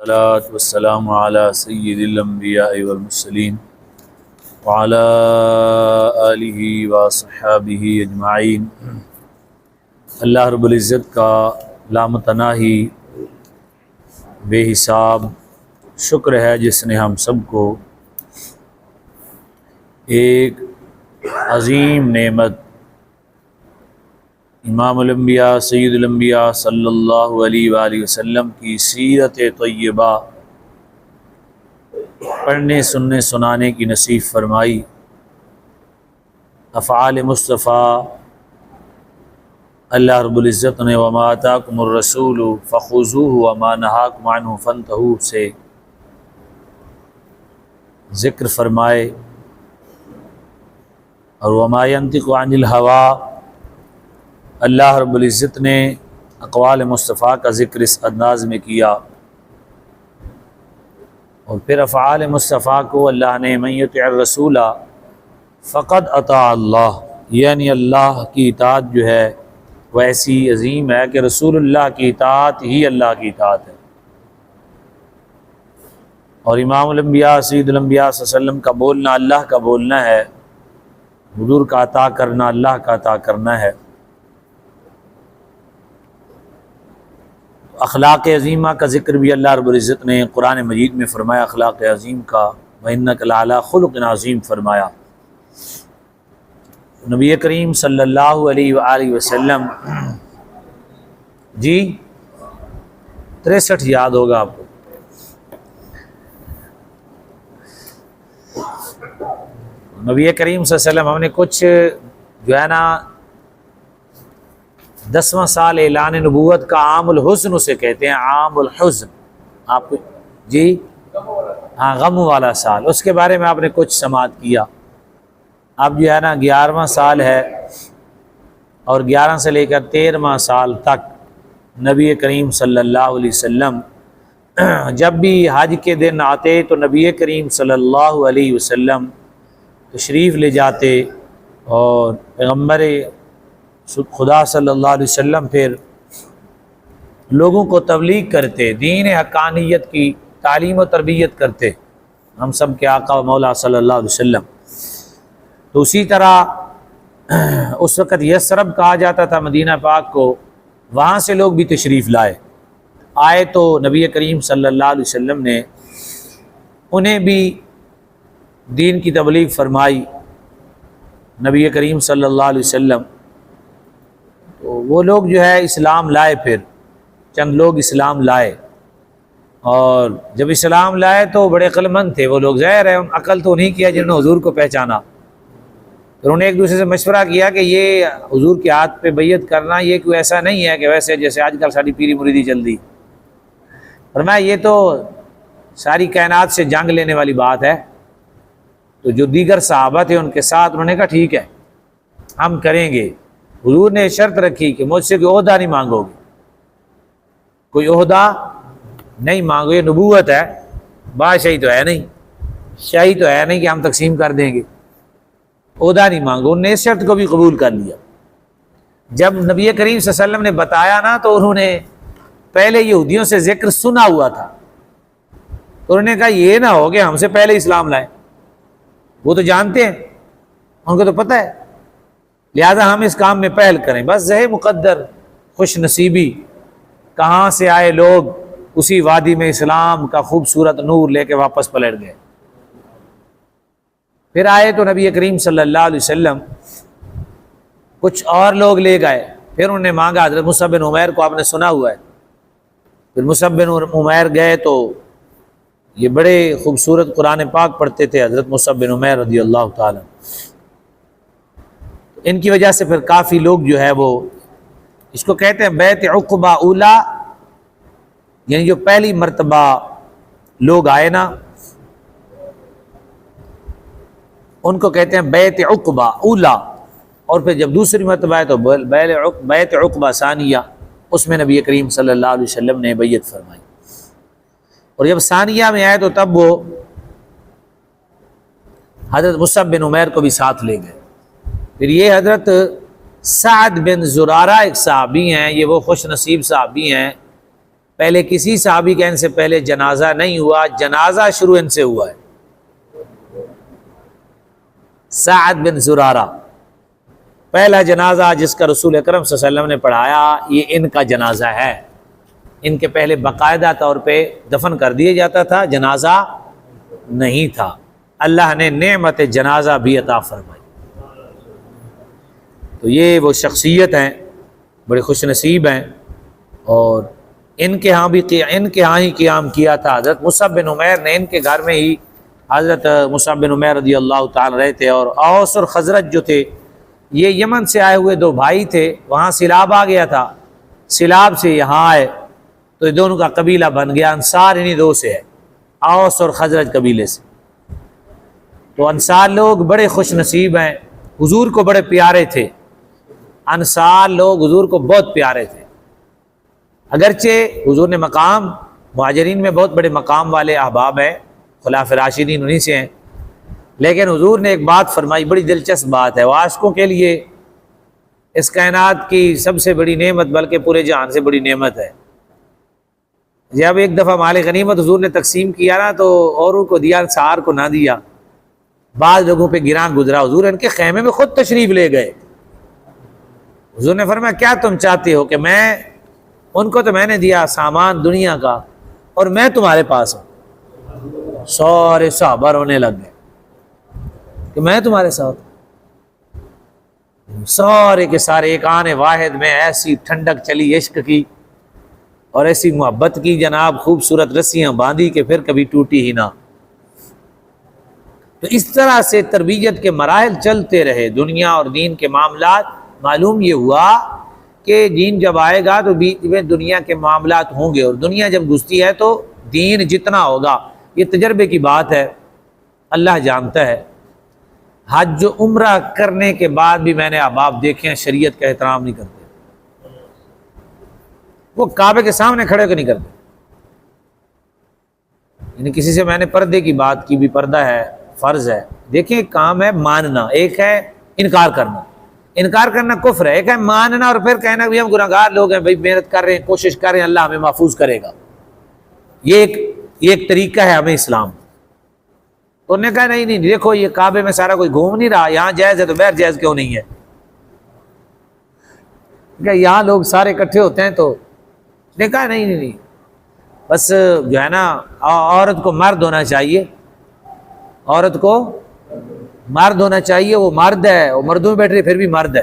والصلاة والسلام على سید الانبیاء والمرسلین وعلى آلہ وصحبہ اجمعین۔ اللہ رب العزت کا لامتناہی بے حساب شکر ہے جس نے ہم سب کو ایک عظیم نعمت امام الانبیاء سید الانبیاء صلی اللہ علیہ وآلہ وسلم کی سیرت طیبہ پڑھنے سننے سنانے کی نصیب فرمائی۔ افعال مصطفیٰ اللہ رب العزت نے وما آتاکم الرسول فخذوہ وما نہاکم عنہ فانتہوا سے ذکر فرمائے، اور وما ینطق عن الہویٰ اللہ رب العزت نے اقوال مصطفیٰ کا ذکر اس انداز میں کیا، اور پھر افعال مصطفیٰ کو اللہ نے من یطع الرسول فقد اطاع اللہ، یعنی اللہ کی اطاعت جو ہے وہ ایسی عظیم ہے کہ رسول اللہ کی اطاعت ہی اللہ کی اطاعت ہے۔ اور امام الانبیاء سید الانبیاء صلی اللہ علیہ وسلم کا بولنا اللہ کا بولنا ہے، حضور کا عطا کرنا اللہ کا عطا کرنا ہے۔ اخلاق عظیمہ کا ذکر بھی اللہ رب العزت نے قرآن مجید میں فرمایا، اخلاق عظیم کا وَإِنَّكَ لَعَلَىٰ خُلُقٍ عَظِيمٍ فرمایا۔ نبی کریم صلی اللہ علیہ وآلہ وسلم جی 63 یاد ہوگا آپ کو۔ نبی کریم صلی اللہ علیہ وسلم ہم نے کچھ جو ہے نا 10واں سال اعلان نبوت کا عام الحزن اسے کہتے ہیں، عام الحزن آپ کو جی ہاں غم والا سال، اس کے بارے میں آپ نے کچھ سماعت کیا۔ اب جو ہے نا 11واں سال ہے، اور 11 سے لے کر 13واں سال تک نبی کریم صلی اللہ علیہ وسلم جب بھی حج کے دن آتے تو نبی کریم صلی اللہ علیہ وسلم تشریف لے جاتے، اور پیغمبر خدا صلی اللہ علیہ وسلم پھر لوگوں کو تبلیغ کرتے، دین حقانیت کی تعلیم و تربیت کرتے، ہم سب کے آقا و مولا صلی اللہ علیہ وسلم۔ تو اسی طرح اس وقت یثرب کہا جاتا تھا مدینہ پاک کو، وہاں سے لوگ بھی تشریف آئے تو نبی کریم صلی اللہ علیہ وسلم نے انہیں بھی دین کی تبلیغ فرمائی۔ نبی کریم صلی اللہ علیہ وسلم تو وہ لوگ جو ہے اسلام لائے، پھر چند لوگ اسلام لائے، اور جب اسلام لائے تو بڑے عقل مند تھے وہ لوگ، ظاہر ہے عقل تو نہیں کیا جنہوں نے حضور کو پہچانا۔ پھر انہوں نے ایک دوسرے سے مشورہ کیا کہ یہ حضور کے ہاتھ پہ بیعت کرنا یہ کوئی ایسا نہیں ہے کہ ویسے جیسے آج کل ساری پیری مریدی چل دی، فرمایا یہ تو ساری کائنات سے جنگ لینے والی بات ہے۔ تو جو دیگر صحابہ تھے ان کے ساتھ انہوں نے کہا ٹھیک ہے ہم کریں گے۔ حضور نے شرط رکھی کہ مجھ سے کوئی عہدہ نہیں مانگو گے، کوئی عہدہ نہیں مانگو، یہ نبوت ہے، بادشاہی تو ہے نہیں، شاہی تو ہے نہیں کہ ہم تقسیم کر دیں گے، عہدہ نہیں مانگو۔ انہوں نے اس شرط کو بھی قبول کر لیا۔ جب نبی کریم صلی اللہ علیہ وسلم نے بتایا نا تو انہوں نے پہلے یہودیوں سے ذکر سنا ہوا تھا، تو انہوں نے کہا یہ نہ ہو کہ ہم سے پہلے اسلام لائیں، وہ تو جانتے ہیں، ان کو تو پتہ ہے، لہذا ہم اس کام میں پہل کریں۔ بس ذہ مقدر خوش نصیبی کہاں سے آئے لوگ اسی وادی میں اسلام کا خوبصورت نور لے کے واپس پلٹ گئے۔ پھر آئے تو نبی کریم صلی اللہ علیہ وسلم کچھ اور لوگ لے گئے، پھر انہوں نے مانگا، حضرت مصعب بن عمیر کو آپ نے سنا ہوا ہے، پھر مصعب بن عمیر گئے تو یہ بڑے خوبصورت قرآن پاک پڑھتے تھے حضرت مصعب بن عمیر رضی اللہ تعالی۔ ان کی وجہ سے پھر کافی لوگ جو ہے وہ اس کو کہتے ہیں بیعت عقبہ اولا، یعنی جو پہلی مرتبہ لوگ آئے نا ان کو کہتے ہیں بیعت عقبہ اولا، اور پھر جب دوسری مرتبہ آئے تو بیعت عقبہ ثانیہ، اس میں نبی کریم صلی اللہ علیہ وسلم نے بیعت فرمائی۔ اور جب ثانیہ میں آئے تو تب وہ حضرت مصعب بن عمیر کو بھی ساتھ لے گئے۔ پھر یہ حضرت سعد بن زرارہ ایک صحابی ہیں، یہ وہ خوش نصیب صحابی ہیں پہلے کسی صحابی کا ان سے پہلے جنازہ نہیں ہوا، جنازہ شروع ان سے ہوا ہے۔ سعد بن زرارہ پہلا جنازہ جس کا رسول اکرم صلی اللہ علیہ وسلم نے پڑھایا، یہ ان کا جنازہ ہے۔ ان کے پہلے باقاعدہ طور پہ دفن کر دیا جاتا تھا، جنازہ نہیں تھا۔ اللہ نے نعمت جنازہ بھی عطا فرمائی۔ تو یہ وہ شخصیت ہیں، بڑے خوش نصیب ہیں، اور ان کے ہاں ہی قیام کیا تھا۔ حضرت مصعب بن عمیر نے ان کے گھر میں ہی حضرت مصعب بن عمیر رضی اللہ تعالی رہے تھے، اور اوس اور خزرج جو تھے یہ یمن سے آئے ہوئے دو بھائی تھے، وہاں سیلاب آ گیا تھا، سیلاب سے یہاں آئے تو یہ دونوں کا قبیلہ بن گیا۔ انصار انہی دو سے ہے، اوس اور خزرج قبیلے سے۔ تو انصار لوگ بڑے خوش نصیب ہیں، حضور کو بڑے پیارے تھے۔ انصار لوگ حضور کو بہت پیارے تھے، اگرچہ حضور نے مقام، مہاجرین میں بہت بڑے مقام والے احباب ہیں، خلفائے راشدین انہی سے ہیں، لیکن حضور نے ایک بات فرمائی، بڑی دلچسپ بات ہے، وہ عاشقوں کے لیے اس کائنات کی سب سے بڑی نعمت، بلکہ پورے جہان سے بڑی نعمت ہے۔ جب ایک دفعہ مال غنیمت حضور نے تقسیم کیا نا تو اوروں کو دیا، انصار کو نہ دیا، بعض لوگوں پہ گراں گزرا۔ حضور ان کے خیمے میں خود تشریف لے گئے۔ حضور نے فرمایا کیا تم چاہتے ہو کہ میں ان کو تو میں نے دیا سامان دنیا کا، اور میں تمہارے پاس ہوں۔ سارے صحابہ رونے لگ گئے کہ میں تمہارے ساتھ، سارے کے سارے ایک آنے واحد میں ایسی ٹھنڈک چلی عشق کی اور ایسی محبت کی جناب، خوبصورت رسیاں باندھی کہ پھر کبھی ٹوٹی ہی نہ۔ تو اس طرح سے تربیت کے مراحل چلتے رہے، دنیا اور دین کے معاملات۔ معلوم یہ ہوا کہ دین جب آئے گا تو بیچ میں دنیا کے معاملات ہوں گے، اور دنیا جب گھستی ہے تو دین جتنا ہوگا، یہ تجربے کی بات ہے، اللہ جانتا ہے۔ حج و عمرہ کرنے کے بعد بھی میں نے احباب دیکھے ہیں شریعت کا احترام نہیں کرتے، وہ کعبے کے سامنے کھڑے ہو کے نہیں کرتے۔ یعنی کسی سے میں نے پردے کی بات کی، بھی پردہ ہے، فرض ہے۔ دیکھیں ایک کام ہے ماننا، ایک ہے انکار کرنا۔ انکار کرنا کفر ہے، ایک ہے ماننا اور پھر کہنا کہ ہم گناہگار لوگ ہیں، بھائی محنت کر رہے ہیں، کوشش کر رہے ہیں، اللہ ہمیں محفوظ کرے گا۔ یہ ایک طریقہ ہے ہمیں اسلام۔ تو انہوں نے کہا نہیں دیکھو یہ کعبے میں سارا کوئی گھوم نہیں رہا، یہاں جائز ہے تو باہر جائز کیوں نہیں ہے؟ کہ یہاں لوگ سارے اکٹھے ہوتے ہیں تو نے کہا نہیں بس جو ہے نا عورت کو مرد ہونا چاہیے، عورت کو مرد ہونا چاہیے، وہ مرد ہے، وہ مردوں میں بیٹھ رہی پھر بھی مرد ہے،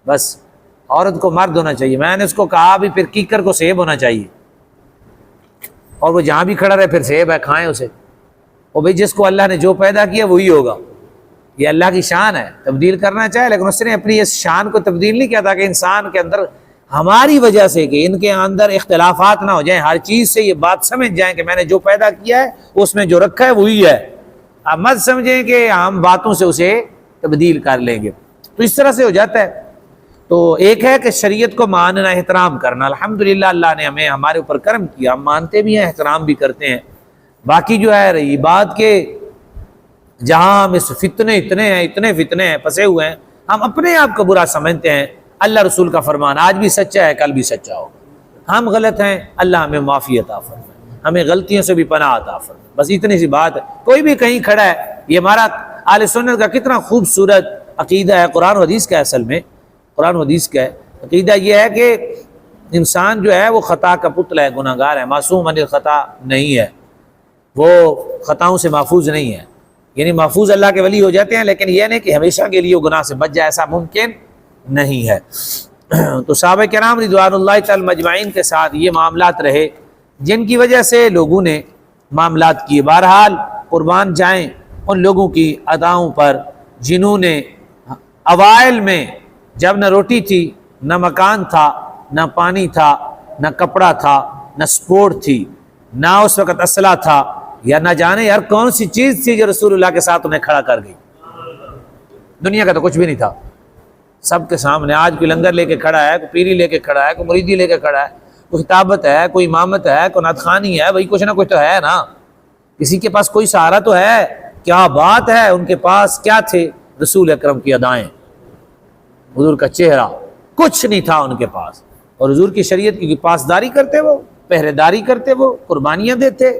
بس عورت کو مرد ہونا چاہیے۔ میں نے اس کو کہا بھی پھر کیکر کو سیب ہونا چاہیے، اور وہ جہاں بھی کھڑا رہے پھر سیب ہے، کھائیں اسے۔ اور بھئی جس کو اللہ نے جو پیدا کیا وہی ہوگا، یہ اللہ کی شان ہے، تبدیل کرنا چاہے، لیکن اس نے اپنی اس شان کو تبدیل نہیں کیا تاکہ انسان کے اندر ہماری وجہ سے کہ ان کے اندر اختلافات نہ ہو جائیں، ہر چیز سے یہ بات سمجھ جائیں کہ میں نے جو پیدا کیا ہے اس میں جو رکھا ہے وہی ہے، اب مت سمجھیں کہ ہم باتوں سے اسے تبدیل کر لیں گے۔ تو اس طرح سے ہو جاتا ہے۔ تو ایک ہے کہ شریعت کو ماننا، احترام کرنا، الحمدللہ اللہ نے ہمیں ہمارے اوپر کرم کیا، ہم مانتے بھی ہیں، احترام بھی کرتے ہیں۔ باقی جو ہے رہی بات کہ جہاں ہم اس اتنے فتنے ہیں پھنسے ہوئے ہیں، ہم اپنے آپ کو برا سمجھتے ہیں۔ اللہ رسول کا فرمان آج بھی سچا ہے، کل بھی سچا ہوگا۔ ہم غلط ہیں، اللہ ہمیں معافی عطا فرمائے، ہمیں غلطیوں سے بھی پناہ عطا فرمائے، بس اتنی سی بات ہے۔ کوئی بھی کہیں کھڑا ہے، یہ ہمارا اہل سنت کا کتنا خوبصورت عقیدہ ہے، قرآن و حدیث کا ہے، اصل میں قرآن و حدیث کا ہے عقیدہ یہ ہے کہ انسان جو ہے وہ خطا کا پتلا ہے، گناہ گار ہے، معصوم عن الخطا نہیں ہے، وہ خطاؤں سے محفوظ نہیں ہے۔ یعنی محفوظ اللہ کے ولی ہو جاتے ہیں، لیکن یہ نہیں کہ ہمیشہ کے لیے وہ گناہ سے بچ جائے، ایسا ممکن نہیں ہے۔ تو صحابہ کرام رضوان اللہ تعالی مجمعین کے ساتھ یہ معاملات رہے جن کی وجہ سے لوگوں نے معاملات کیے۔ بہرحال قربان جائیں ان لوگوں کی اداؤں پر جنہوں نے اوائل میں جب نہ روٹی تھی، نہ مکان تھا، نہ پانی تھا، نہ کپڑا تھا، نہ سپورٹ تھی، نہ اس وقت اسلحہ تھا، یا نہ جانے یار کون سی چیز تھی جو رسول اللہ کے ساتھ انہیں کھڑا کر گئی۔ دنیا کا تو کچھ بھی نہیں تھا، سب کے سامنے آج کوئی لنگر لے کے کھڑا ہے، کوئی پیری لے کے کھڑا ہے، کوئی مریدی لے کے کھڑا ہے، کوئی خطابت ہے، کوئی امامت ہے، کوئی نعت خوانی ہے، بھائی کچھ نہ کچھ تو ہے نا، کسی کے پاس کوئی سہارا تو ہے۔ کیا بات ہے، ان کے پاس کیا تھے؟ رسول اکرم کی ادائیں، حضور کا چہرہ، کچھ نہیں تھا ان کے پاس، اور حضور کی شریعت کی پاسداری کرتے وہ پہرے داری کرتے، وہ قربانیاں دیتے،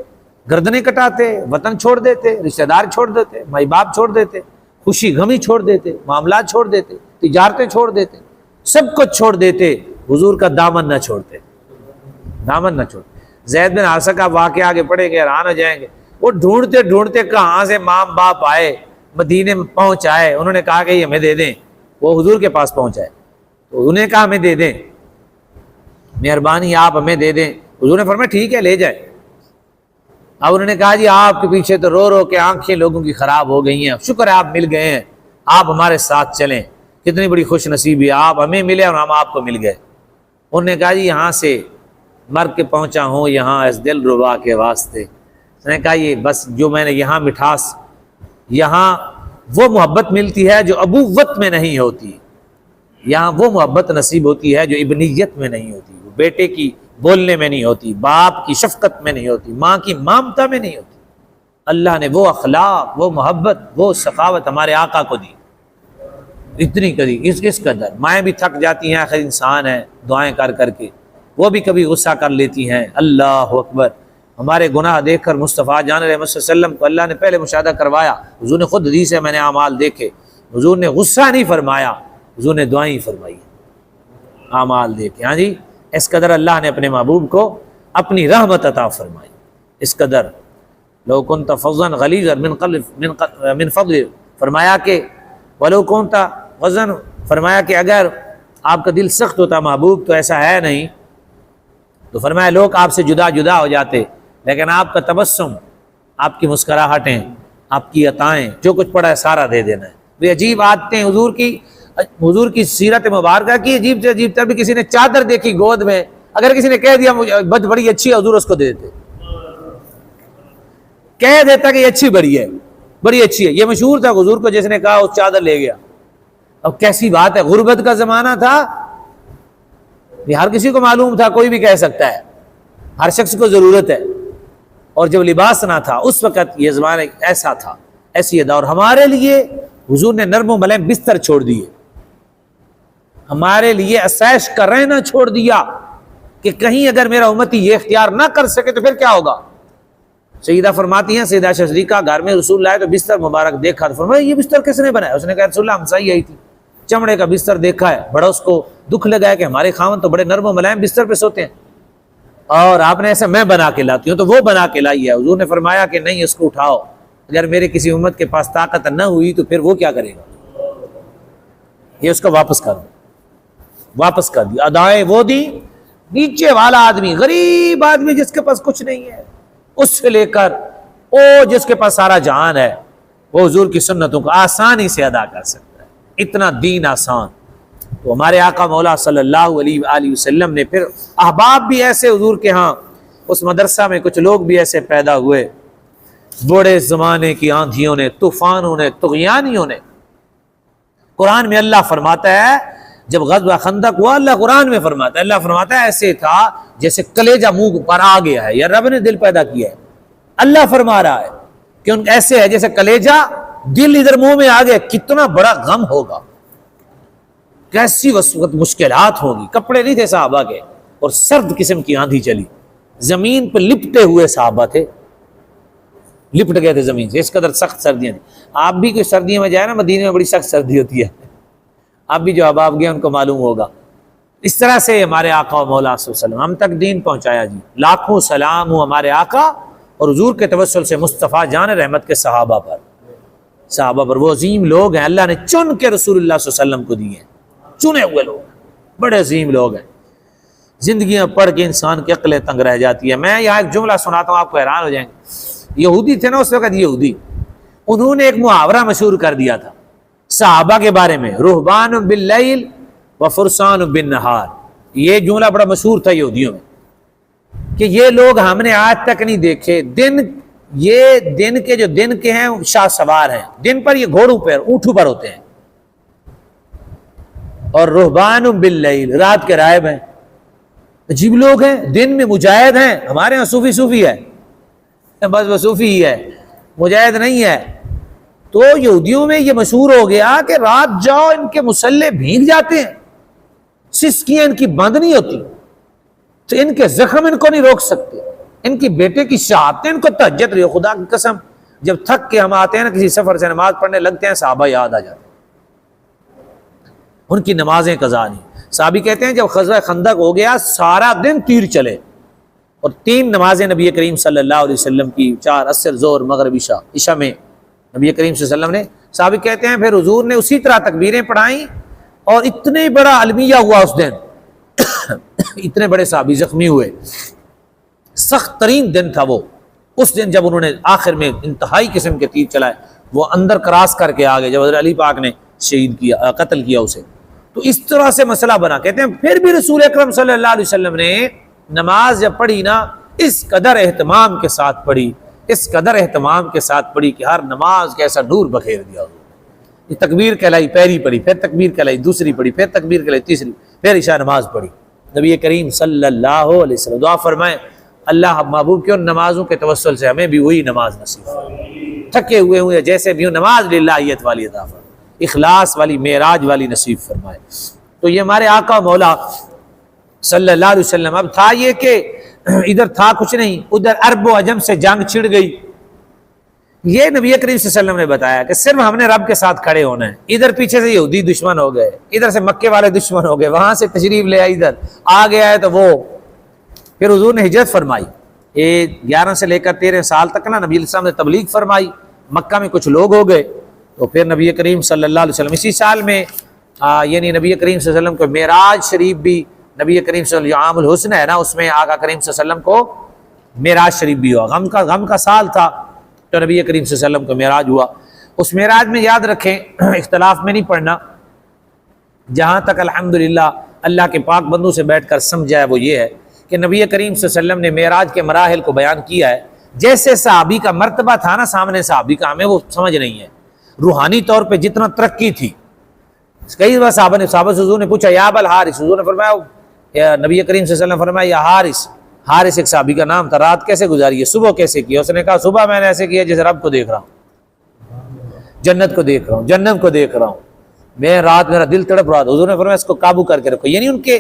گردنیں کٹاتے، وطن چھوڑ دیتے، رشتہ دار چھوڑ دیتے، مائی باپ چھوڑ دیتے، خوشی غمی چھوڑ دیتے، معاملات چھوڑ دیتے، تجارتیں چھوڑ دیتے، سب کچھ چھوڑ دیتے، حضور کا دامن نہ چھوڑتے، دامن نہ چھوڑتے۔ زید بن حارثہ کا واقعہ آگے پڑھیں گے، حیران ہو جائیں گے، وہ ڈھونڈتے ڈھونڈتے کہاں سے ماں باپ آئے، مدینے میں پہنچ آئے، انہوں نے کہا کہ یہ ہمیں دے دیں، وہ حضور کے پاس پہنچ آئے تو انہیں کہا ہمیں دے دیں، مہربانی آپ ہمیں دے دیں۔ حضور نے فرمایا ٹھیک ہے لے جائے۔ اب انہوں نے کہا جی آپ کے پیچھے تو رو رو کے آنکھیں لوگوں کی خراب ہو گئی ہیں، شکر ہے آپ مل گئے ہیں، آپ ہمارے ساتھ چلیں، کتنی بڑی خوش نصیبی، آپ ہمیں ملے اور ہم آپ کو مل گئے۔ انہوں نے کہا جی یہاں سے مر کے پہنچا ہوں یہاں اس دل ربا کے واسطے۔ اس نے کہا یہ بس جو میں نے یہاں مٹھاس، یہاں وہ محبت ملتی ہے جو ابوت میں نہیں ہوتی، یہاں وہ محبت نصیب ہوتی ہے جو ابنیت میں نہیں ہوتی، وہ بیٹے کی بولنے میں نہیں ہوتی، باپ کی شفقت میں نہیں ہوتی، ماں کی مامتا میں نہیں ہوتی۔ اللہ نے وہ اخلاق، وہ محبت، وہ سخاوت ہمارے آقا کو دی، اتنی کری، اس قدر۔ مائیں بھی تھک جاتی ہیں، آخر انسان ہے، دعائیں کر کر کے وہ بھی کبھی غصہ کر لیتی ہیں۔ اللہ اکبر، ہمارے گناہ دیکھ کر مصطفیٰ جان علیہ وسلم کو اللہ نے پہلے مشاہدہ کروایا، حضور نے خود حدیث ہے میں نے اعمال دیکھے، حضور نے غصہ نہیں فرمایا، حضور نے دعائیں فرمائی اعمال دیکھے۔ ہاں جی، اس قدر اللہ نے اپنے محبوب کو اپنی رحمت عطا فرمائی، اس قدر۔ لو كنت فظا غلیظا من فضل، فرمایا کہ ولو كنت فظا، فرمایا کہ اگر آپ کا دل سخت ہوتا محبوب تو ایسا ہے نہیں، تو فرمایا لوگ آپ سے جدا جدا ہو جاتے، لیکن آپ کا تبسم، آپ کی مسکراہٹیں، آپ کی عطائیں، جو کچھ پڑا ہے سارا دے دینا ہے۔ وہ عجیب عادتیں حضور کی سیرت مبارکہ کی عجیب سے عجیب، تب کسی نے چادر دیکھی گود میں، اگر کسی نے کہہ دیا بڑی اچھی ہے، حضور اس کو دے دیتے، کہہ دیتا کہ یہ اچھی بڑی ہے، بڑی اچھی ہے۔ یہ مشہور تھا حضور کو جس نے کہا اس چادر لے گیا۔ اب کیسی بات ہے، غربت کا زمانہ تھا، یہ ہر کسی کو معلوم تھا، کوئی بھی کہہ سکتا ہے، ہر شخص کو ضرورت ہے، اور جب لباس نہ تھا اس وقت یہ زمانہ ایسا تھا، ایسی ادا۔ اور ہمارے لیے حضور نے نرم و ملائم بستر چھوڑ دیے، ہمارے لیے اسائش کا رہنا چھوڑ دیا، کہ کہیں اگر میرا امتی یہ اختیار نہ کر سکے تو پھر کیا ہوگا۔ سیدہ فرماتی ہیں، سیدہ شذریقہ گھر میں رسول اللہ تو بستر مبارک دیکھا تو فرمایا یہ بستر کس نے بنایا؟ اس نے کہا رسول اللہ ہمسائی آئی تھی، چمڑے کا بستر دیکھا ہے، بڑا اس کو دکھ لگا ہے کہ ہمارے خاوند تو بڑے نرم و ملائم بستر پہ سوتے ہیں، اور آپ نے ایسا میں بنا کے لاتی ہوں، تو وہ بنا کے لائی ہے۔ حضور نے فرمایا کہ نہیں، اس کو اٹھاؤ، اگر میرے کسی امت کے پاس طاقت نہ ہوئی تو پھر وہ کیا کرے گا، یہ اس کو واپس کر دو، واپس کر دی۔ ادائیں وہ دی، نیچے والا آدمی، غریب آدمی جس کے پاس کچھ نہیں ہے، اس سے لے کر او جس کے پاس سارا جہان ہے، وہ حضور کی سنتوں کو آسانی سے ادا کر سکتا ہے، اتنا دین آسان۔ تو ہمارے آقا مولا صلی اللہ علیہ وآلہ وسلم نے پھر احباب بھی ایسے حضور کے ہاں، اس مدرسہ میں کچھ لوگ بھی ایسے پیدا ہوئے، بڑے زمانے کی آندھیوں نے، طوفانوں نے، طغیانیوں نے۔ قرآن میں اللہ فرماتا ہے، جب غزوہ خندق ہوا، اللہ قرآن میں فرماتا ہے، اللہ فرماتا ہے ایسے تھا جیسے کلیجہ منہ پر آ گیا ہے، یا رب نے دل پیدا کیا ہے۔ اللہ فرما رہا ہے کہ ان ایسے ہے جیسے کلیجہ، دل ادھر منہ میں آ گیا، کتنا بڑا غم ہوگا، کیسی وقت مشکلات ہوگی۔ کپڑے نہیں تھے صحابہ کے، اور سرد قسم کی آندھی چلی، زمین پہ لپٹے ہوئے صحابہ تھے، لپٹ گئے تھے زمین سے، اس قدر سخت سردیاں تھیں۔ آپ بھی کوئی سردیوں میں جائے نا، مدینے میں بڑی سخت سردی ہوتی ہے، آپ بھی جو احباب گئے ان کو معلوم ہوگا۔ اس طرح سے ہمارے آقا و مولا صلی اللہ علیہ وسلم ہم تک دین پہنچایا جی۔ لاکھوں سلام ہو ہمارے آقا اور حضور کے توسل سے مصطفیٰ جان رحمت کے صحابہ پر، وہ عظیم لوگ ہیں، اللہ نے چن کے رسول اللہ صلی اللہ علیہ وسلم کو دیے ہیں، چنے ہوئے لوگ، بڑے عظیم لوگ ہیں۔ زندگیاں پڑھ کے انسان کی عقلیں تنگ رہ جاتی ہے۔ میں یہاں ایک جملہ سناتا ہوں، آپ کو حیران ہو جائیں گے۔ یہودی تھے نا اس وقت، یہودی، انہوں نے ایک محاورہ مشہور کر دیا تھا صحابہ کے بارے میں، رہبان باللیل و فرسان بالنہار۔ یہ جملہ بڑا مشہور تھا یہودیوں میں، کہ یہ لوگ ہم نے آج تک نہیں دیکھے، یہ دن کے جو دن کے ہیں شاہ سوار ہیں، دن پر یہ گھوڑوں پر، اونٹوں پر ہوتے ہیں، اور رہبان باللیل، رات کے راہب ہیں۔ عجیب لوگ ہیں، دن میں مجاہد ہیں، ہمارے یہاں صوفی ہے، بس وہ صوفی ہی ہے، مجاہد نہیں ہے۔ تو یہودیوں میں یہ مشہور ہو گیا کہ رات جاؤ ان کے مسلح بھیگ جاتے ہیں، سسکیاں ان کی بند نہیں ہوتی، تو ان کے زخم ان کو نہیں روک سکتے، ان کی بیٹے کی شہادتیں ان کو تہجد رہی ہے۔ خدا کی قسم جب تھک کے ہم آتے ہیں نا کسی سفر سے نماز پڑھنے لگتے ہیں، صحابہ یاد آ جاتے ہیں، ان کی نمازیں قضا نہیں۔ صحابی کہتے ہیں جب غزوہ خندق ہو گیا سارا دن تیر چلے، اور 3 نمازیں نبی کریم صلی اللہ علیہ وسلم کی، 4 عصر ظہر مغرب عشاء میں نبی کریم صلی اللہ علیہ وسلم نے، صحابی کہتے ہیں پھر حضور نے اسی طرح تکبیریں پڑھائیں، اور اتنے بڑا المیہ ہوا اس دن اتنے بڑے صحابی زخمی ہوئے، سخت ترین دن تھا وہ، اس دن جب انہوں نے آخر میں انتہائی قسم کے تیر چلائے، وہ اندر کراس کر کے آگے جب حضرت علی پاک نے شہید کیا، قتل کیا اسے، تو اس طرح سے مسئلہ بنا۔ کہتے ہیں پھر بھی رسول اکرم صلی اللہ علیہ وسلم نے نماز جب پڑھی نا، اس قدر اہتمام کے ساتھ پڑھی، اس قدر اہتمام کے ساتھ پڑھی کہ ہر نماز کا ایسا نور بخیر دیا۔ یہ تکبیر کہلائی پہلی پڑھی، پھر تکبیر کہلائی دوسری پڑھی، پھر تکبیر کہلائی تیسری، پھر عشاء نماز پڑھی۔ نبی کریم صلی اللہ علیہ وسلم دعا فرمائیں اللہ محبوب کی ان نمازوں کے توسل سے ہمیں بھی وہی نماز نصیب فرمائے، تھکے ہوئے جیسے بھی نماز للہیت والی عطا فرمائے، اخلاص والی معراج والی نصیب فرمائے۔ تو یہ ہمارے آقا مولا صلی اللہ علیہ وسلم، اب تھا یہ کہ ادھر تھا کچھ نہیں، ادھر عرب و عجم سے جنگ چھڑ گئی۔ یہ نبی کریم صلی اللہ علیہ وسلم نے بتایا کہ صرف ہم نے رب کے ساتھ کھڑے ہونا ہے۔ ادھر پیچھے سے یہودی دشمن ہو گئے، ادھر سے مکے والے دشمن ہو گئے، وہاں سے تشریف لے آئے، ادھر آ گیا ہے تو وہ پھر حضور نے ہجرت فرمائی، 11 سے لے کر 13 سال تک نا نبی علیہ السلام نے تبلیغ فرمائی، مکہ میں کچھ لوگ ہو گئے، تو پھر نبی کریم صلی اللہ علیہ وسلم اسی سال میں یعنی نبی کریم صلی اللہ علیہ وسلم کو معراج شریف بھی، نبی کریم صلی اللہ علیہ وسلم عام الحسن ہے نا، اس میں آقا کریم صلی اللہ علیہ وسلم کو معراج شریف بھی ہوا، غم کا سال تھا، تو نبی کریم صلی اللہ علیہ وسلم کو معراج ہوا۔ اس معراج میں یاد رکھیں اختلاف میں نہیں پڑھنا، جہاں تک الحمدللہ اللہ کے پاک بندوں سے بیٹھ کر سمجھا ہے وہ یہ ہے کہ نبی کریم صلی اللہ علیہ وسلم نے معراج کے مراحل کو بیان کیا ہے، جیسے صحابی کا مرتبہ تھا نا سامنے صحابی کا، ہمیں وہ سمجھ نہیں ہے، روحانی طور پہ جتنا ترقی تھی، کئی بار صحابہ سے حضور نے پوچھا یا ابا الحارث، حضور نے فرمایا یا نبی کریم صلی اللہ علیہ وسلم فرمایا یا حارث ایک صحابی کا نام تھا، رات کیسے گزاری ہے، صبح کیسے کیا؟ اس نے کہا صبح میں نے ایسے کیا جیسے رب کو دیکھ رہا ہوں، جنت کو دیکھ رہا ہوں، جنت کو دیکھ رہا ہوں، میں رات میرا دل تڑپ رہا تھا، حضور نے فرمایا اس کو قابو کر کے رکھو، یعنی ان کے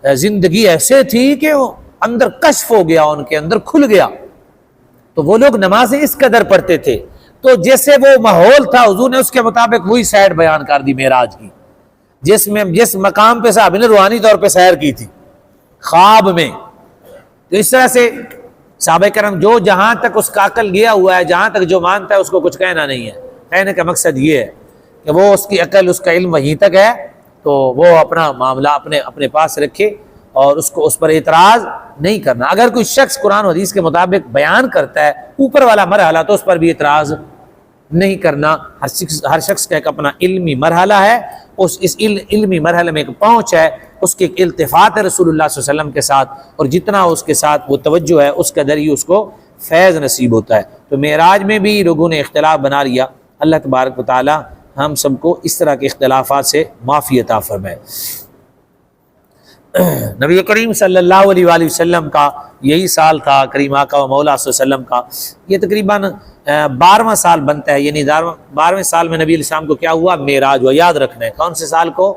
زندگی ایسے تھی کہ وہ اندر کشف ہو گیا، ان کے اندر کھل گیا، تو وہ لوگ نمازیں اس قدر پڑھتے تھے، تو جیسے وہ ماحول تھا حضور نے اس کے مطابق وہی سائر بیان کر دی معراج کی، جس مقام پہ صاحب نے روحانی طور پہ سیر کی تھی خواب میں، تو اس طرح سے صحابہ کرام جو جہاں تک اس کا عقل گیا ہوا ہے، جہاں تک جو مانتا ہے اس کو کچھ کہنا نہیں ہے، کہنے کا مقصد یہ ہے کہ وہ اس کی عقل اس کا علم وہیں تک ہے، تو وہ اپنا معاملہ اپنے پاس رکھے اور اس پر اعتراض نہیں کرنا۔ اگر کوئی شخص قرآن و حدیث کے مطابق بیان کرتا ہے اوپر والا مرحلہ تو اس پر بھی اعتراض نہیں کرنا۔ ہر شخص کا ایک اپنا علمی مرحلہ ہے، اس علمی مرحلے میں ایک پہنچ ہے، اس کے ایک التفات ہے رسول اللہ صلی اللہ علیہ وسلم کے ساتھ، اور جتنا اس کے ساتھ وہ توجہ ہے اس قدر ہی اس کو فیض نصیب ہوتا ہے۔ تو معراج میں بھی لوگوں نے اختلاف بنا لیا، اللہ تبارک و تعالی ہم سب کو اس طرح کے اختلافات سے معافی عطا فرمائے۔ نبی کریم صلی اللہ علیہ وآلہ وسلم کا یہی سال تھا، کریم آقا و مولا صلی اللہ علیہ وسلم کا یہ تقریباً 12واں سال بنتا ہے، یعنی 12ویں سال میں نبی علیہ السلام کو کیا ہوا؟ معراج ہوا۔ یاد رکھنا ہے کون سے سال کو؟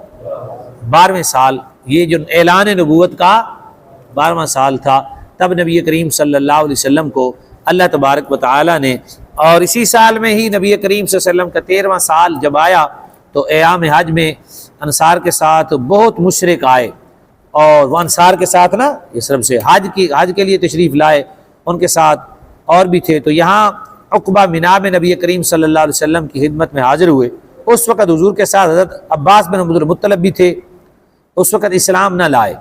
12ویں سال، یہ جو اعلان نبوت کا 12واں سال تھا، تب نبی کریم صلی اللہ علیہ وسلم کو اللہ تبارک و تعالی نے، اور اسی سال میں ہی نبی کریم صلی اللہ علیہ وسلم کا 13واں سال جب آیا تو ایام حج میں انصار کے ساتھ بہت مشرک آئے، اور وہ انصار کے ساتھ نا اس طرف سے حج کے لیے تشریف لائے، ان کے ساتھ اور بھی تھے، تو یہاں عقبہ مینا میں نبی کریم صلی اللہ علیہ وسلم کی خدمت میں حاضر ہوئے۔ اس وقت حضور کے ساتھ حضرت عباس بن عبد المطلب بھی تھے، اس وقت اسلام نہ لائے،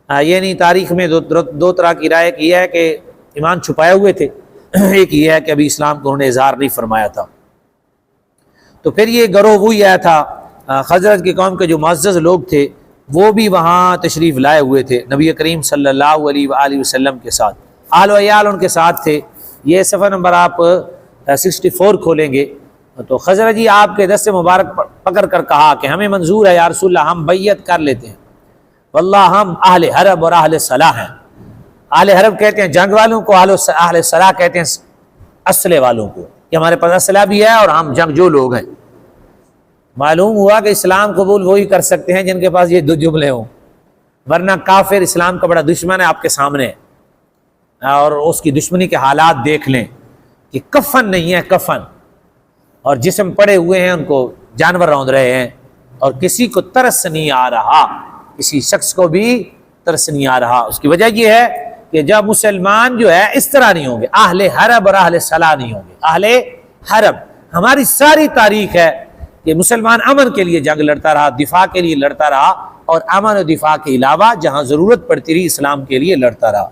یعنی تاریخ میں دو طرح کی رائے کی ہے کہ ایمان چھپائے ہوئے تھے، ایک یہ ہے کہ ابھی اسلام کو انہوں نے اظہار نہیں فرمایا تھا۔ تو پھر یہ گروہ وہی آیا تھا، خزرج کی قوم کے جو معزز لوگ تھے وہ بھی وہاں تشریف لائے ہوئے تھے نبی کریم صلی اللہ علیہ وآلہ وسلم کے ساتھ، اہل و عیال ان کے ساتھ تھے۔ یہ صفحہ نمبر آپ 64 کھولیں گے تو خزرجی آپ کے دست مبارک پکڑ کر کہا کہ ہمیں منظور ہے یا رسول اللہ، ہم بیعت کر لیتے ہیں، واللہ ہم اہل حرب اور اہل صلاح ہیں۔ اہل حرب کہتے ہیں جنگ والوں کو، اہل صلاح کہتے ہیں اسلحے والوں کو، کہ ہمارے پاس اسلحہ بھی ہے اور ہم جنگ جو لوگ ہیں۔ معلوم ہوا کہ اسلام قبول وہی کر سکتے ہیں جن کے پاس یہ دو جملے ہوں، ورنہ کافر اسلام کا بڑا دشمن ہے آپ کے سامنے، اور اس کی دشمنی کے حالات دیکھ لیں کہ کفن نہیں ہے کفن، اور جسم پڑے ہوئے ہیں، ان کو جانور روند رہے ہیں، اور کسی کو ترس نہیں آ رہا، کسی شخص کو بھی ترس نہیں آ رہا۔ اس کی وجہ یہ ہے کہ جب مسلمان جو ہے اس طرح نہیں ہوں گے، اہل حرب اور اہل صلاح نہیں ہوں گے۔ اہل حرب، ہماری ساری تاریخ ہے کہ مسلمان امن کے لیے جنگ لڑتا رہا، دفاع کے لیے لڑتا رہا، اور امن و دفاع کے علاوہ جہاں ضرورت پڑتی رہی اسلام کے لیے لڑتا رہا۔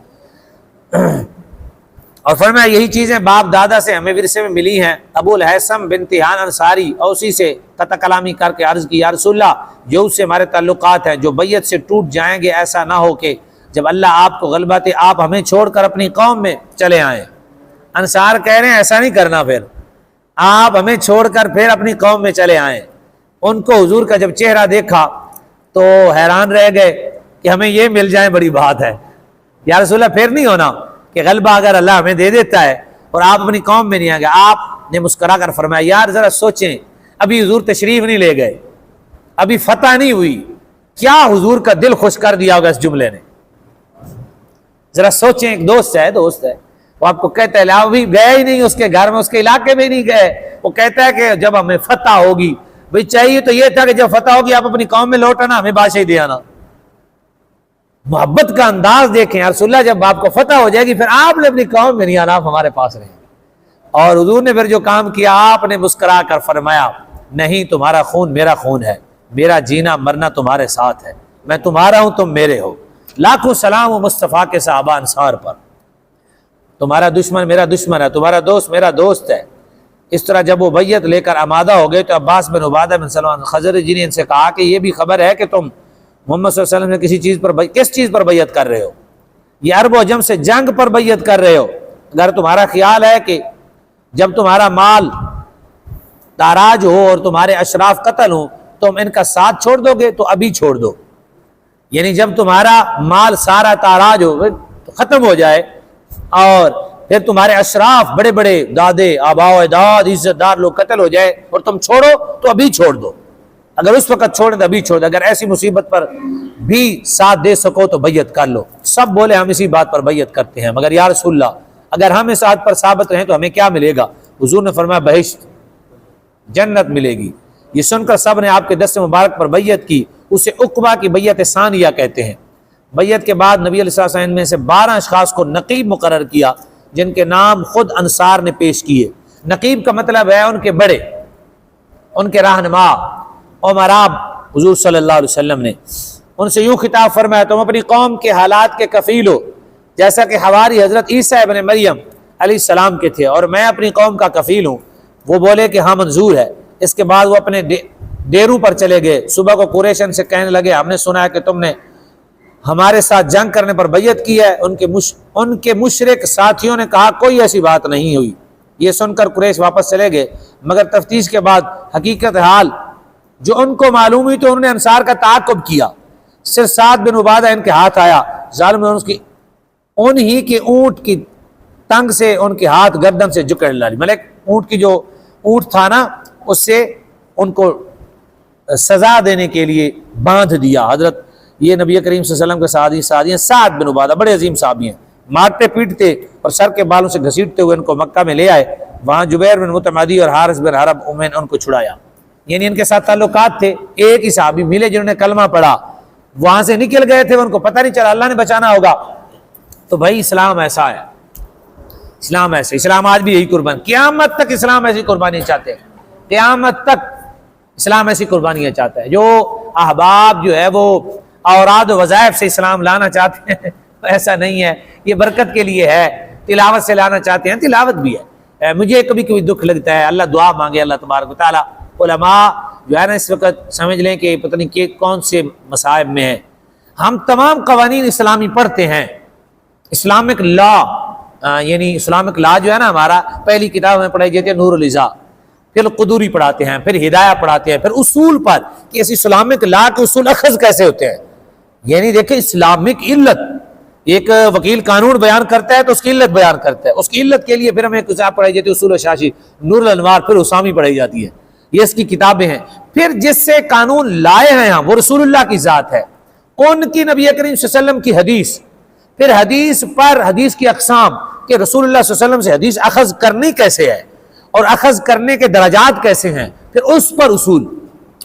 اور فرمایا یہی چیزیں باپ دادا سے ہمیں ورثے میں ملی ہیں۔ ابو الحسن بن تیہان انصاری اور اسی سے قطع کلامی کر کے عرض کی، یا رسول اللہ، جو اس سے ہمارے تعلقات ہیں جو بیعت سے ٹوٹ جائیں گے، ایسا نہ ہو کہ جب اللہ آپ کو غلبہ دے آپ ہمیں چھوڑ کر اپنی قوم میں چلے آئیں۔ انصار کہہ رہے ہیں ایسا نہیں کرنا، پھر آپ ہمیں چھوڑ کر پھر اپنی قوم میں چلے آئیں۔ ان کو حضور کا جب چہرہ دیکھا تو حیران رہ گئے کہ ہمیں یہ مل جائیں بڑی بات ہے، یا رسول اللہ پھر نہیں ہونا کہ غلبہ اگر اللہ ہمیں دے دیتا ہے اور آپ اپنی قوم میں نہیں آئیں گے۔ آپ نے مسکرا کر فرمایا، یار ذرا سوچیں، ابھی حضور تشریف نہیں لے گئے، ابھی فتح نہیں ہوئی، کیا حضور کا دل خوش کر دیا ہوگا اس جملے نے؟ ذرا سوچیں، ایک دوست ہے وہ آپ کو کہتا ہے لاؤ بھی گئے ہی نہیں اس کے گھر میں، اس کے علاقے میں نہیں گئے، وہ کہتا ہے کہ جب ہمیں فتح ہوگی، بھئی چاہیے تو یہ تھا کہ جب فتح ہوگی آپ اپنی قوم میں لوٹانا، ہمیں بادشاہی دے آنا۔ محبت کا انداز دیکھیں، یا رسول اللہ جب آپ کو فتح ہو جائے گی پھر آپ نے اپنی قوم میں نہیں آنا، آپ ہمارے پاس رہیں۔ اور حضور نے پھر جو کام کیا، آپ نے مسکرا کر فرمایا، نہیں، تمہارا خون میرا خون ہے، میرا جینا مرنا تمہارے ساتھ ہے، میں تمہارا ہوں تم میرے ہو۔ لاکھوں سلام و مصطفیٰ کے صحابہ انصار پر، تمہارا دشمن میرا دشمن ہے، تمہارا دوست میرا دوست ہے۔ اس طرح جب وہ بیعت لے کر آمادہ ہو گئے تو عباس بن عبادہ بن سلمان خزرجی نے ان سے کہا کہ یہ بھی خبر ہے کہ تم محمد صلی اللہ علیہ وسلم نے کس چیز پر بیعت کر رہے ہو؟ یہ عرب و عجم سے جنگ پر بیعت کر رہے ہو؟ اگر تمہارا خیال ہے کہ جب تمہارا مال تاراج ہو اور تمہارے اشراف قتل ہوں تم ان کا ساتھ چھوڑ دو گے تو ابھی چھوڑ دو، یعنی جب تمہارا مال سارا تاراج ہو تو ختم ہو جائے اور پھر تمہارے اشراف بڑے بڑے دادے آبا و اجداد عزت دار لوگ قتل ہو جائے اور تم چھوڑو تو ابھی چھوڑ دو، اگر اس وقت چھوڑیں تو ابھی چھوڑ دو، اگر ایسی مصیبت پر بھی ساتھ دے سکو تو بیعت کر لو۔ سب بولے ہم اسی بات پر بیعت کرتے ہیں، مگر یا رسول اللہ اگر ہم اس بات پر ثابت رہیں تو ہمیں کیا ملے گا؟ حضور نے فرمایا بہشت، جنت ملے گی۔ یہ سن کر سب نے آپ کے دست مبارک پر بیعت کی، اسے عقبہ کی بیعت ثانیہ کہتے ہیں۔ بیعت کے بعد نبی علیہ الصلوۃ والسلام میں سے 12 اشخاص کو نقیب مقرر کیا جن کے نام خود انصار نے پیش کیے۔ نقیب کا مطلب ہے ان کے بڑے، ان کے رہنما، امراء۔ حضور صلی اللہ علیہ وسلم نے ان سے یوں خطاب فرمایا، تم اپنی قوم کے حالات کے کفیل ہو، جیسا کہ حواری حضرت عیسیٰ ابن مریم علیہ السلام کے تھے، اور میں اپنی قوم کا کفیل ہوں۔ وہ بولے کہ ہاں منظور ہے۔ اس کے بعد وہ اپنے ڈیروں پر چلے گئے۔ صبح کو قریش سے کہنے لگے، ہم نے سنا ہے کہ تم نے ہمارے ساتھ جنگ کرنے پر بیعت کی ہے۔ ان کے مشرک ساتھیوں نے کہا کوئی ایسی بات نہیں ہوئی۔ یہ سن کر قریش واپس چلے گئے، مگر تفتیش کے بعد حقیقت حال جو ان کو معلوم ہوئی تو انہوں نے انصار کا تعاقب کیا۔ صرف سعد بن عبادہ ان کے ہاتھ آیا، ظالم نے انہی کے اونٹ کی تنگ سے ان کے ہاتھ گردن سے جکڑ ڈالی، مطلب اونٹ کی جو اونٹ تھا نا اس سے ان کو سزا دینے کے لیے باندھ دیا۔ حضرت یہ نبی کریم صلی اللہ علیہ وسلم کے سعدی ہیں، سعد بن عبادہ بڑے عظیم صحابی ہیں، مارتے پیٹتے اور سر کے بالوں سے گھسیٹتے ہوئے ان کو مکہ میں لے آئے۔ وہاں جبیر بن متمادی اور حارث بن حرب امین ان کو چھڑایا، یعنی ان کے ساتھ تعلقات تھے۔ ایک ہی صحابی ملے جنہوں نے کلمہ پڑھا، وہاں سے نکل گئے تھے، ان کو پتہ نہیں چلا، اللہ نے بچانا ہوگا۔ تو بھائی اسلام ایسا ہے، اسلام ایسے، اسلام آج بھی یہی قربانی، قیامت تک اسلام ایسی قربانی چاہتے ہیں، قیامت تک اسلام ایسی قربانیاں چاہتا ہے۔ جو احباب جو ہے وہ اوراد و وظائف سے اسلام لانا چاہتے ہیں ایسا نہیں ہے، یہ برکت کے لیے ہے، تلاوت سے لانا چاہتے ہیں، تلاوت بھی ہے۔ مجھے کبھی کبھی دکھ لگتا ہے، اللہ دعا مانگے اللہ تبارک و تعالیٰ، علماء جو ہے نا اس وقت سمجھ لیں کہ پتہ نہیں کہ کون سے مصائب میں ہیں۔ ہم تمام قوانین اسلامی پڑھتے ہیں، اسلامک لا، یعنی اسلامک لا جو ہے نا ہمارا پہلی کتاب میں پڑھائی جاتی ہے نور الازا، پھر قدوری پڑھاتے ہیں، پھر ہدایہ پڑھاتے ہیں، پھر اصول پر کہ اس اسلامک لا کے اصول اخذ کیسے ہوتے ہیں، یعنی دیکھیں اسلامک علت، ایک وکیل قانون بیان کرتا ہے تو اس کی علت بیان کرتا ہے، اس کی علت کے لیے پھر ہمیں کتاب پڑھائی جاتی ہے اصول شاشی، نور الانوار، پھر اسامی پڑھائی جاتی ہے، یہ اس کی کتابیں ہیں۔ پھر جس سے قانون لائے ہیں ہم وہ رسول اللہ کی ذات ہے، کون کی؟ نبی کریم صلی اللہ علیہ وسلم کی حدیث، پھر حدیث پر حدیث کی اقسام کہ رسول اللہ صلی اللہ علیہ وسلم سے حدیث اخذ کرنی کیسے ہے اور اخذ کرنے کے درجات کیسے ہیں، پھر اس پر اصول،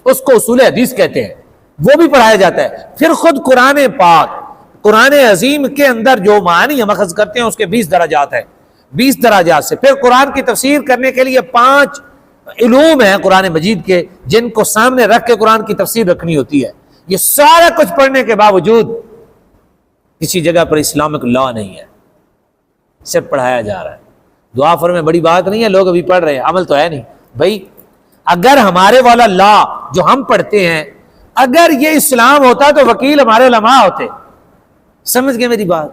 اس کو اصول حدیث کہتے ہیں، وہ بھی پڑھایا جاتا ہے۔ پھر خود قرآن پاک، قرآن عظیم کے اندر جو معنی ہم اخذ کرتے ہیں اس کے 20 درجات ہیں، 20 درجات سے پھر قرآن کی تفسیر کرنے کے لیے 5 علوم ہیں قرآن مجید کے، جن کو سامنے رکھ کے قرآن کی تفسیر رکھنی ہوتی ہے۔ یہ سارا کچھ پڑھنے کے باوجود کسی جگہ پر اسلامک لا نہیں ہے، صرف پڑھایا جا رہا ہے۔ دعا فرمائے بڑی بات نہیں ہے، لوگ ابھی پڑھ رہے ہیں، عمل تو ہے نہیں بھائی۔ اگر ہمارے والا لا جو ہم پڑھتے ہیں اگر یہ اسلام ہوتا تو وکیل ہمارے علماء ہوتے، سمجھ گئے میری بات؟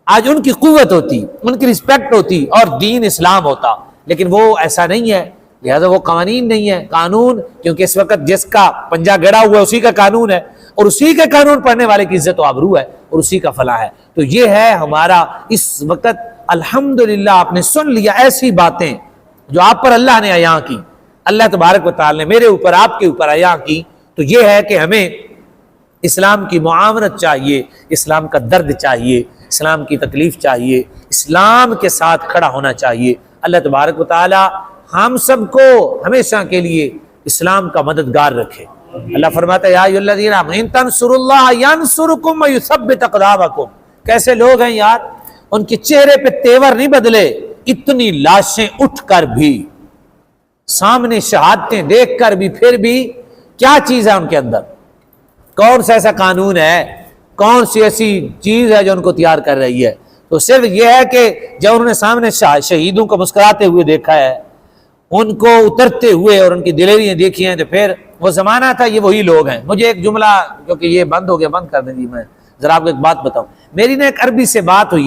آج ان کی قوت ہوتی، ان کی رسپیکٹ ہوتی اور دین اسلام ہوتا، لیکن وہ ایسا نہیں ہے، لہذا وہ قوانین نہیں ہے، قانون، کیونکہ اس وقت جس کا پنجہ گڑا ہوا ہے اسی کا قانون ہے، اور اسی کے قانون پڑھنے والے کی عزت و آبرو ہے اور اسی کا فلاح ہے۔ تو یہ ہے ہمارا اس وقت الحمدللہ آپ نے سن لیا ایسی باتیں جو آپ پر اللہ نے عیاں کی، اللہ تبارک و تعالی نے میرے اوپر آپ کے اوپر عیاں کی۔ تو یہ ہے کہ ہمیں اسلام کی معاونت چاہیے، اسلام کا درد چاہیے، اسلام کی تکلیف چاہیے، اسلام کے ساتھ کھڑا ہونا چاہیے۔ اللہ تبارک و تعالی ہم سب کو ہمیشہ کے لیے اسلام کا مددگار رکھے۔ اللہ فرماتا ہے یا ایھا الذین آمنوا ان تنصروا اللہ ینصرکم ویثبت اقدامکم۔ کیسے لوگ ہیں یار، ان کے چہرے پہ تیور نہیں بدلے، اتنی لاشیں اٹھ کر بھی، سامنے شہادتیں دیکھ کر بھی، پھر بھی کیا چیز ہے ان کے اندر؟ کون سا ایسا قانون ہے، کون سی ایسی چیز ہے جو ان کو تیار کر رہی ہے؟ تو صرف یہ ہے کہ جب انہوں نے سامنے شہیدوں کو مسکراتے ہوئے دیکھا ہے، ان کو اترتے ہوئے اور ان کی دلیریاں دیکھی ہیں، تو پھر وہ زمانہ تھا، یہ وہی لوگ ہیں۔ مجھے ایک جملہ، کیونکہ یہ بند ہو گیا، بند کر دیں جی، میں ذرا آپ کو ایک بات بتاؤں۔ میری نے ایک عربی سے بات ہوئی،